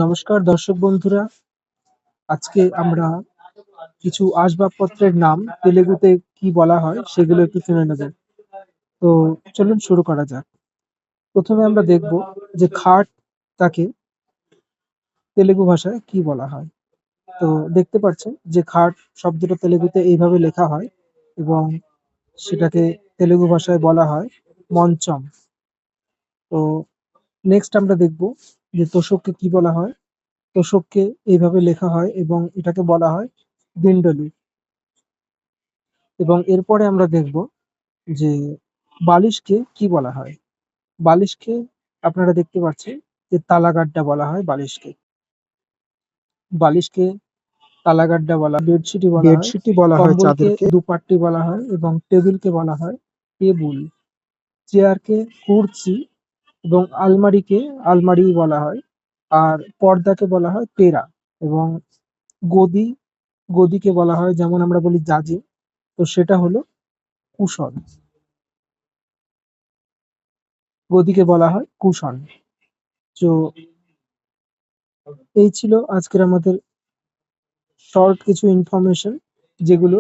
নমস্কার দর্শক বন্ধুরা, আজকে আমরা কিছু আসবাবপত্রের নাম তেলেগুতে কি বলা হয় সেগুলো একটু শুনে নেব। তো চলুন শুরু করা যাক। প্রথমে আমরা দেখব যে খাট, তাকে তেলেগু ভাষায় কি বলা হয়। তো দেখতে পাচ্ছেন যে খাট শব্দটা তেলেগুতে এইভাবে লেখা হয় এবং সেটাকে তেলেগু ভাষায় বলা হয় মঞ্চম। তো নেক্সট আমরা দেখব যে তোশককে কি বলা হয়। তোশককে এইভাবে লেখা হয় এবং এটাকে বলা হয় দিন্ডলি। এবং এরপরে আমরা দেখব যে বালিশকে কি বলা হয়। বালিশকে আপনারা দেখতে পাচ্ছেন যে তালাগাড্ডা বলা হয় বালিশকে। বালিশকে তালাগাড্ডা বলা হয়, বেডশিটই বলা হয়, বেডশিটই বলা হয় কম্বলকে চাদরকে। দুপাট্টি বলা হয় এবং টেবিলকে বলা হয় টেবুল। চেয়ারকে কুর্সি এবং আলমারিকে আলমারি বলা হয়। আর পর্দাকে বলা হয় তেরা। এবং গদি, গদিকে বলা হয়, যেমন আমরা বলি জাজিম, তো সেটা হলো কুশন। গদিকে বলা হয় কুশন। তো এই ছিল আজকের আমাদের শর্ট কিছু ইনফরমেশন, যেগুলো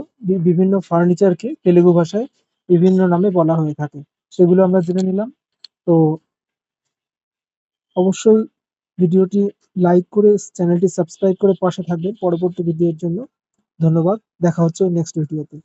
বিভিন্ন ফার্নিচারকে তেলেগু ভাষায় বিভিন্ন নামে বলা হয়ে থাকে, সেগুলো আমরা জেনে নিলাম। তো অবশ্যই ভিডিওটি লাইক করে চ্যানেলটি সাবস্ক্রাইব করে পাশে থাকবেন পরবর্তী ভিডিওর জন্য। ধন্যবাদ, দেখা হচ্ছে নেক্সট ভিডিওতে।